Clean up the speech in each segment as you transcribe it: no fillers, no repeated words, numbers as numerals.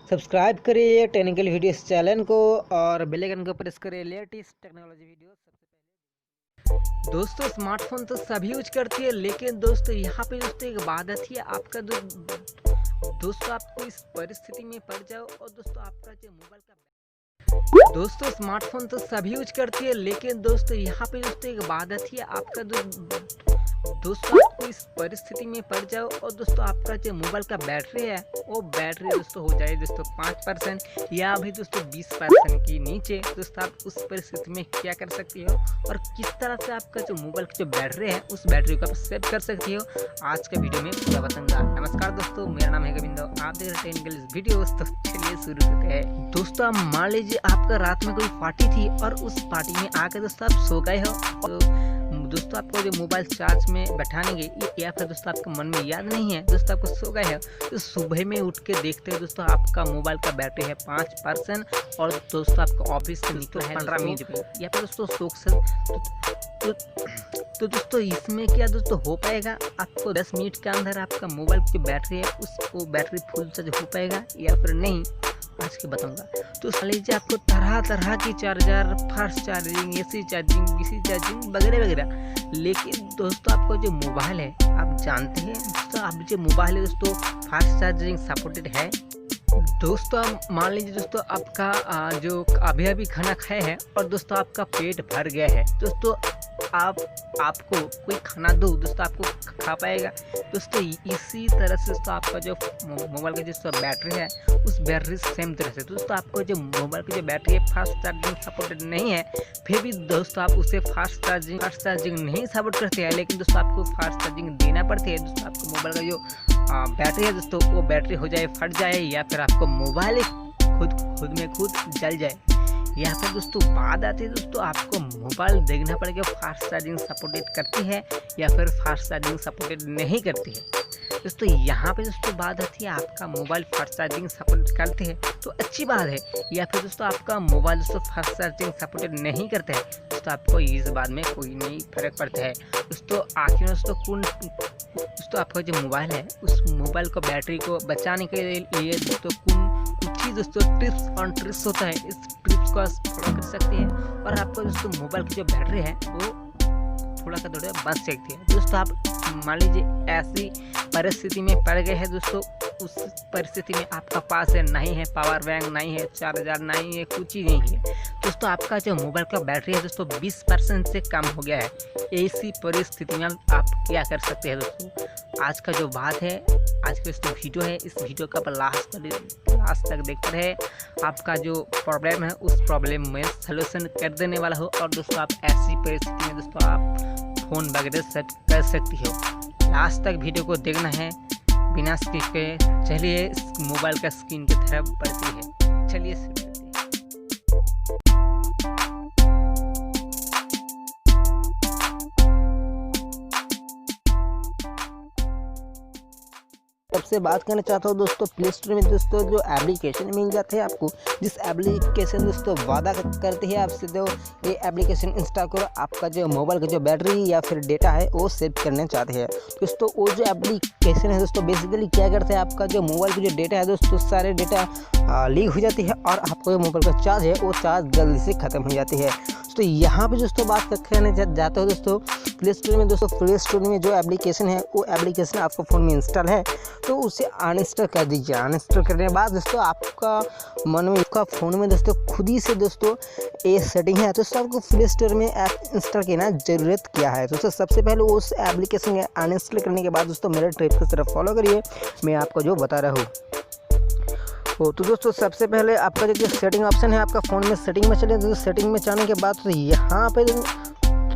Subscribe करिए technical videos channel को और बेल आइकन को प्रेस करिए लेटेस्ट टेक्नोलॉजी वीडियो सबसे पहले। दोस्तों स्मार्टफोन तो सभी यूज करती है, लेकिन दोस्तों यहाँ पे दोस्तों एक बात आती है आपका दोस्तों आपको इस परिस्थिति में पड़ जाओ और दोस्तों आपका जो मोबाइल का दोस्तों स्मार्टफोन तो सभी यूज करती है, लेकिन दोस्तों यहाँ पे दोस्तों एक बात आती है आपका दोस्तों आपको इस परिस्थिति में पड़ जाओ और दोस्तों आपका जो मोबाइल का बैटरी है वो बैटरी दोस्तों हो जाए दोस्तों 5% या भी दोस्तों 20% की नीचे। दोस्तों आप उस परिस्थिति में क्या कर सकती हो और किस तरह से आपका जो मोबाइल की जो बैटरी है उस बैटरी को आप सेव कर सकती हो, आज के वीडियो में पूरा बताऊंगा। नमस्कार दोस्तों, मेरा नाम है गोविंद, आप देख रहे हैं टेक्निकल वीडियो। तो चलिए शुरू करते हैं। दोस्तों आप मान लीजिए आपका रात में कोई पार्टी थी और उस पार्टी में आकर दोस्तों आप सो गए हो और दोस्तों आपको जो मोबाइल चार्ज में बैठाने गए या फिर दोस्तों आपके मन में याद नहीं है, दोस्तों आपको सो गए हैं तो सुबह में उठ के देखते हैं दोस्तों आपका मोबाइल का बैटरी है 5% और दोस्तों आपका ऑफिस से निकला है 15 मिनट में या फिर दोस्तों तो दोस्तों इसमें क्या दोस्तों हो पाएगा, आपको 10 मिनट के अंदर आपका मोबाइल की बैटरी है उसको बैटरी फुल चार्ज हो पाएगा या फिर नहीं, आज के बताऊंगा। तो मान लीजिए आपको तरह तरह की charger, fast charging, AC charging, DC charging वगैरह वगैरह, लेकिन दोस्तों आपका जो मोबाइल है आप जानते हैं दोस्तों आप जो मोबाइल है दोस्तों फास्ट चार्जिंग सपोर्टेड है। दोस्तों मान लीजिए दोस्तों आपका जो अभी खाना खाए है और दोस्तों आपका पेट भर गया है, दोस्तों आपको कोई खाना दो दोस्तों आपको खा पाएगा। दोस्तों इसी तरह से दोस्तों आपका जो मोबाइल का जो बैटरी है उस बैटरी सेम तरह से दोस्तों आपको जो मोबाइल की जो बैटरी है फास्ट चार्जिंग सपोर्टेड नहीं है, फिर भी दोस्तों आप उसे फास्ट चार्जिंग नहीं सपोर्ट करते हैं, लेकिन दोस्तों आपको फास्ट चार्जिंग देना पड़ती है। दोस्तों आपको मोबाइल का जो बैटरी है दोस्तों वो बैटरी हो जाए फट जाए या फिर आपको मोबाइल खुद में जल जाए या फिर दोस्तों बात आती है दोस्तों आपको मोबाइल देखना पड़ेगा फास्ट चार्जिंग सपोर्टेड करती है या फिर फास्ट चार्जिंग सपोर्टेड नहीं करती है। दोस्तों यहाँ पे दोस्तों बात आती है आपका मोबाइल फास्ट चार्जिंग सपोर्ट करते हैं तो अच्छी बात है, या फिर दोस्तों आपका मोबाइल दोस्तों फास्ट चार्जिंग सपोर्टेड नहीं करते हैं, दोस्तों आपको इस बात में कोई नहीं फर्क पड़ता है। दोस्तों आखिर दोस्तों आपका जो मोबाइल है उस मोबाइल को बैटरी को बचाने के लिए दोस्तों कुछ ही दोस्तों टिप्स ऑन ट्रिक्स होता है, इस टिप्स को फॉलो कर सकते हैं और आपको दोस्तों मोबाइल की जो बैटरी है वो थोड़ा बच सकती है। दोस्तों आप मान लीजिए ऐसी परिस्थिति में पड़ गए हैं दोस्तों, उस परिस्थिति में आपका पास है नहीं है पावर बैंक, नहीं है चार्जर, नहीं है कुछ ही नहीं है, दोस्तों आपका जो मोबाइल का बैटरी है दोस्तों 20% से कम हो गया है। ऐसी परिस्थिति में आप क्या कर सकते हैं दोस्तों, आज का जो बात है, आज का जो वीडियो है, इस वीडियो का लास्ट तक देखते रहे। आपका जो प्रॉब्लम है उस प्रॉब्लम में सलूशन कर देने वाला हो और दोस्तों आप ऐसी परिस्थिति में दोस्तों आप फ़ोन वगैरह सेट कर सकती हो। लास्ट तक वीडियो को देखना है बिना स्किप के। चलिए मोबाइल का स्क्रीन की तरफ बढ़ती है, चलिए शुरू करते हैं। सबसे बात करना चाहता हूँ दोस्तों, प्ले स्टोर में दोस्तों जो एप्लीकेशन मिल जाते हैं आपको, जिस एप्लीकेशन दोस्तों वादा करते हैं आपसे, तो ये एप्लीकेशन इंस्टॉल करो, आपका जो मोबाइल का जो बैटरी या फिर डेटा है वो सेव करना चाहते हैं दोस्तों। वो जो एप्लीकेशन है दोस्तों बेसिकली क्या करते हैं, आपका जो मोबाइल का जो डेटा है दोस्तों सारे डेटा लीक हो जाती है और आपको जो मोबाइल का चार्ज है वो चार्ज जल्दी से ख़त्म हो जाती है। तो यहाँ पे दोस्तों बात करने जाते हो दोस्तों प्ले स्टोर में, दोस्तों प्ले स्टोर में जो एप्लीकेशन है वो एप्लीकेशन आपका फ़ोन में इंस्टॉल है तो उसे अनइंस्टॉल कर दीजिए। अनइंस्टॉल करने के बाद दोस्तों आपका मन में आपका फ़ोन में दोस्तों खुद ही से दोस्तों ये सेटिंग है, तो आपको प्ले स्टोर में ऐप इंस्टॉल करना ज़रूरत क्या है। दोस्तों सबसे पहले उस एप्लीकेशन अनइंस्टॉल करने के बाद दोस्तों मेरे ट्रिप की तरफ फॉलो करिए, मैं आपको जो बता रहा हूँ। तो दोस्तों सबसे पहले आपका जो सेटिंग ऑप्शन है आपका फ़ोन में सेटिंग में चले, तो सेटिंग में जाने के बाद तो यहाँ पे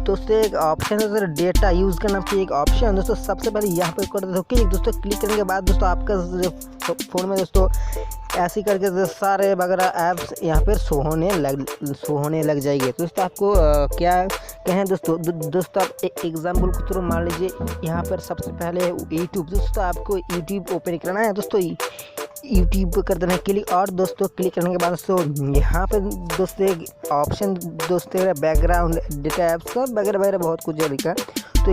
दोस्तों एक ऑप्शन है डेटा यूज़ करना की एक ऑप्शन, दोस्तों सबसे पहले यहाँ पे कर दो क्लिक। दोस्तों क्लिक करने के बाद दोस्तों आपका फ़ोन में दोस्तों ऐसे करके सारे वगैरह ऐप्स यहाँ पर शो होने लग जाएगी। दोस्तों आपको क्या कहें दोस्तों आप एक एग्जाम्पल को थ्रू मान लीजिए, यहाँ पर सबसे पहले यूट्यूब, दोस्तों आपको यूट्यूब ओपन करना है दोस्तों, यूट्यूब कर देना है क्लिक और दोस्तों क्लिक करने के बाद दोस्तों यहाँ पे दोस्तों एक ऑप्शन दोस्तों बैकग्राउंड डेटा ऐप्स का वगैरह वगैरह बहुत कुछ लिखा, तो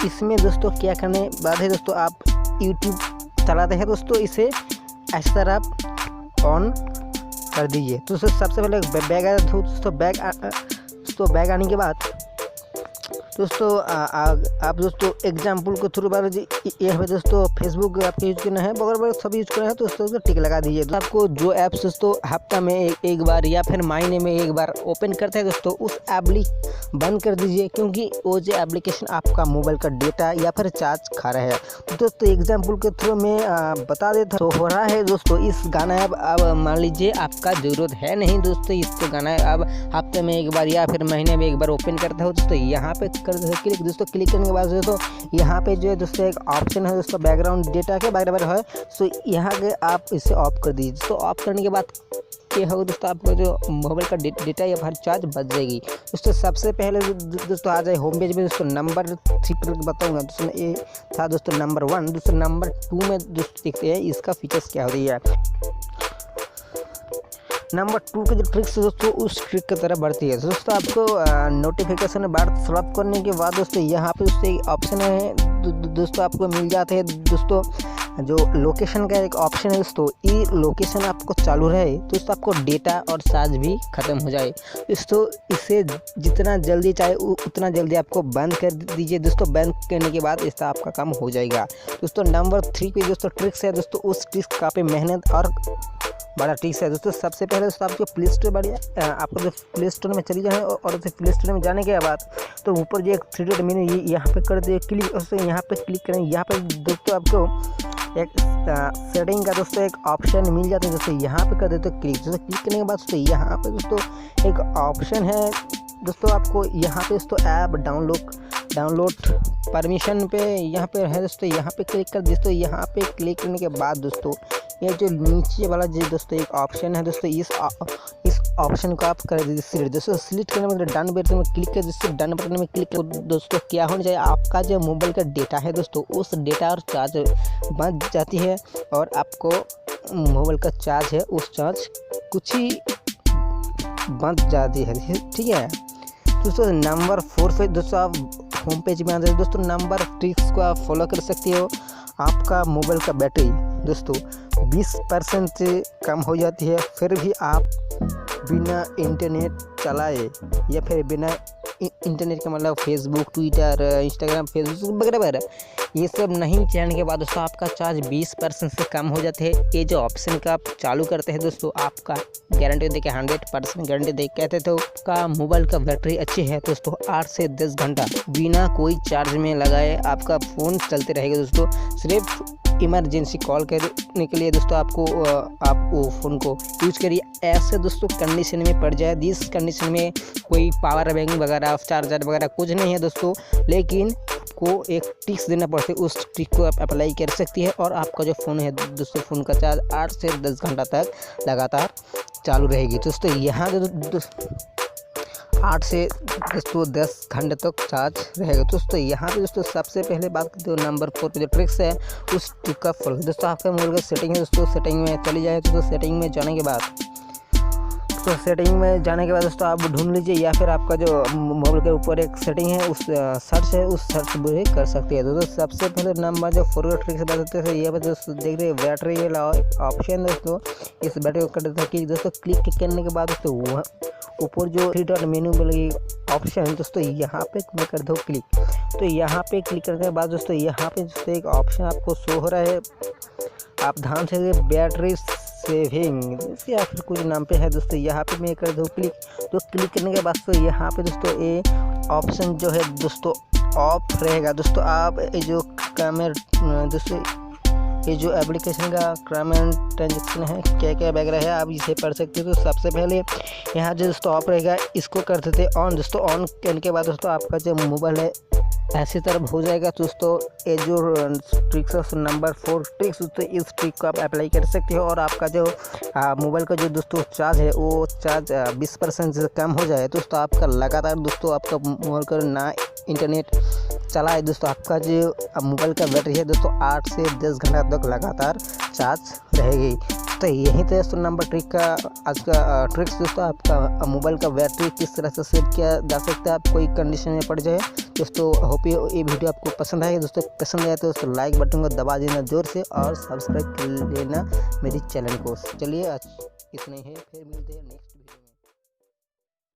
इसमें दोस्तों क्या करने बाद है दोस्तों आप यूट्यूब चलाते हैं दोस्तों, इसे इस तरह आप ऑन कर दीजिए। तो सबसे पहले बैग आया तो दोस्तों बैग आने के बाद दोस्तों आप दोस्तों एग्जाम्पल के थ्रू बार ये है दोस्तों फेसबुक आपको यूज करना है, बगैर सब यूज करना है तो दोस्तों टिक लगा दीजिए। तो आपको जो ऐप्स दोस्तों हफ्ता में एक बार या फिर महीने में एक बार ओपन करते हैं दोस्तों, उस ऐप बंद कर दीजिए, क्योंकि वो जो एप्लीकेशन आपका मोबाइल का डेटा या फिर चार्ज खा रहा है। तो दोस्तों एग्जाम्पल के थ्रू मैं बता देता तो हो रहा है दोस्तों। इस गाना ऐप अब मान लीजिए आपका ज़रूरत है नहीं दोस्तों, इसको गाना अब हफ्ते में एक बार या फिर महीने में एक बार ओपन करते हो दोस्तों, यहाँ पे कर क्लिक दोस्तों। क्लिक करने के बाद दोस्तों यहाँ पे जो है दोस्तों एक ऑप्शन है दोस्तों बैकग्राउंड डेटा के बराबर है, सो यहाँ के आप इसे ऑफ कर दीजिए। दोस्तों ऑफ करने के बाद क्या होगा दोस्तों, आपका जो मोबाइल का डेटा या फिर चार्ज बच जाएगी दोस्तों। सबसे पहले दोस्तों आ जाए होम पेज में दोस्तों, नंबर 3 पर बताऊँगा दोस्तों। ये था दोस्तों नंबर 1। दोस्तों नंबर 2 में दोस्तों देखते हैं इसका फीचर्स क्या हो रही है। नंबर 2 की जो ट्रिक्स दोस्तों उस ट्रिक की तरफ बढ़ती है दोस्तों। आपको नोटिफिकेशन बार स्वैप करने के बाद दोस्तों यहाँ पे दोस्तों एक ऑप्शन है दोस्तों, आपको मिल जाते हैं दोस्तों जो लोकेशन का एक ऑप्शन है दोस्तों। ये लोकेशन आपको चालू रहे तो दोस्तों आपको डेटा और चार्ज भी ख़त्म हो जाए दोस्तों। इसे जितना जल्दी चाहे उतना जल्दी आपको बंद कर दीजिए दोस्तों। बंद करने के बाद इसका आपका काम हो जाएगा दोस्तों। नंबर 3 पे दोस्तों ट्रिक्स है दोस्तों, उस ट्रिक्स काफ़ी मेहनत और बड़ा ट्रिक्स है दोस्तों। सबसे पहले दोस्तों आपको प्ले स्टोर आपको जो प्ले स्टोर में चली जाए और उसे प्ले स्टोर में जाने के बाद तो ऊपर जो एक 3 डॉट मेनू यहाँ पे कर दिए क्लिक, उससे यहाँ पे क्लिक करें। यहाँ पे दोस्तों आपको एक सेटिंग का दोस्तों एक ऑप्शन मिल जाता है दोस्तों, यहाँ पे कर देते हो क्लिक। दोस्तों क्लिक करने के बाद दोस्तों यहाँ पे दोस्तों एक ऑप्शन है दोस्तों, आपको यहाँ पे दोस्तों ऐप डाउनलोड परमिशन पे यहाँ पे है दोस्तों, यहाँ पे क्लिक कर दोस्तों। यहाँ पे क्लिक करने के बाद दोस्तों ये जो नीचे वाला जो दोस्तों एक ऑप्शन है दोस्तों, इस ऑप्शन को आप कर दीजिए सिलेक्ट दोस्तों। सिलेक्ट करने में डन बटन में क्लिक कर दोस्तों। डन बटन में क्लिक कर दोस्तों क्या होना चाहिए, आपका जो मोबाइल का डेटा है दोस्तों उस डेटा और चार्ज बच जाती है और आपको मोबाइल का चार्ज है उस चार्ज कुछ ही बच जाती है, ठीक है दोस्तों। नंबर 4 पे दोस्तों आप होम पेज में आ जाए दोस्तों। नंबर ट्रिक्स को आप फॉलो कर सकते हो। आपका मोबाइल का बैटरी दोस्तों 20% से कम हो जाती है, फिर भी आप बिना इंटरनेट चलाए या फिर बिना इंटरनेट का मतलब फेसबुक, ट्विटर, इंस्टाग्राम, फेसबुक वगैरह ये सब नहीं चलाने के बाद दोस्तों आपका चार्ज 20% से कम हो जाते हैं। ये जो ऑप्शन का आप चालू करते हैं दोस्तों, आपका गारंटी देके 100% गारंटी दे कहते तो आपका मोबाइल का बैटरी अच्छी है दोस्तों 8 से 10 घंटा बिना कोई चार्ज में लगाए आपका फ़ोन चलते रहेगा दोस्तों। सिर्फ इमरजेंसी कॉल करने के लिए दोस्तों आपको आप वो फ़ोन को यूज करिए। ऐसे दोस्तों कंडीशन में पड़ जाए, जिस कंडीशन में कोई पावर बैंक वगैरह चार्जर वगैरह कुछ नहीं है दोस्तों, लेकिन आपको एक टिक्स देना पड़ता है, उस ट्रिक को आप अप्लाई कर सकती है और आपका जो फ़ोन है दोस्तों फ़ोन का चार्ज 8 से 10 घंटा तक लगातार चालू रहेगी दोस्तों। यहाँ 8 से दोस्तों 10 घंटे तक चार्ज रहेगा दोस्तों। यहाँ पे दोस्तों सबसे पहले बात करते हो नंबर 4 पे जो ट्रिक्स है उस ट्रिक का फॉलो दोस्तों। आपका मोबाइल का सेटिंग है दोस्तों, सेटिंग में चली जाए तो सेटिंग में जाने के बाद दोस्तों आप ढूंढ लीजिए या फिर आपका जो मोबाइल के ऊपर एक सेटिंग है उस सर्च है उस सर्च भी कर सकते हैं दोस्तों। सबसे पहले नंबर जो 4 ट्रिक से बताते थे ये दोस्तों देख रहे हैं बैटरी वाला ऑप्शन दोस्तों, इस बैटरी को कर देता है दोस्तों। क्लिक करने के बाद दोस्तों वहाँ ऊपर जो 3 डॉट मेनू वाली ऑप्शन है दोस्तों यहाँ पे मैं कर दो क्लिक। तो यहाँ पे क्लिक करने के बाद दोस्तों यहाँ पे दोस्तों एक ऑप्शन आपको शो हो रहा है, आप ध्यान से बैटरी सेविंग या फिर कुछ नाम पे है दोस्तों, यहाँ पे मैं कर दूँ क्लिक। तो क्लिक करने के बाद तो यहाँ पे दोस्तों ये ऑप्शन जो है दोस्तों ऑफ रहेगा दोस्तों। आप ये जो कैमरा दोस्तों ये जो एप्लीकेशन का क्रम एंड ट्रांजेक्शन है क्या क्या वगैरह है आप इसे पढ़ सकते हो। तो सबसे पहले यहाँ जो दोस्तों ऑफ रहेगा इसको कर देते ऑन दोस्तों। ऑन करने के बाद दोस्तों आपका जो मोबाइल है ऐसी तरफ हो जाएगा दोस्तों। ये जो ट्रिक्स है नंबर 4 ट्रिक्स दोस्तों, इस ट्रिक को आप अप्लाई कर सकते हो और आपका जो मोबाइल का जो दोस्तों चार्ज है वो चार्ज 20% से कम हो जाए दोस्तों। आपका लगातार दोस्तों आपका मोबाइल का ना इंटरनेट चला है दोस्तों, आपका जो मोबाइल का बैटरी है दोस्तों 8 से 10 घंटा तक लगातार चार्ज रहेगी। दोस्तों यही तो दोस्तों नंबर ट्रिक का आज का ट्रिक्स दोस्तों, आपका मोबाइल का बैटरी किस तरह से सेव किया जा सकता है आप कोई कंडीशन में पड़ जाए। दोस्तों होप ये वीडियो आपको पसंद आए। दोस्तों पसंद आए तो दोस्तों लाइक बटन को दबा देना जोर से और सब्सक्राइब कर लेना मेरी चैनल को। चलिए आज इतना ही है, फिर मिलते हैं नेक्स्ट वीडियो।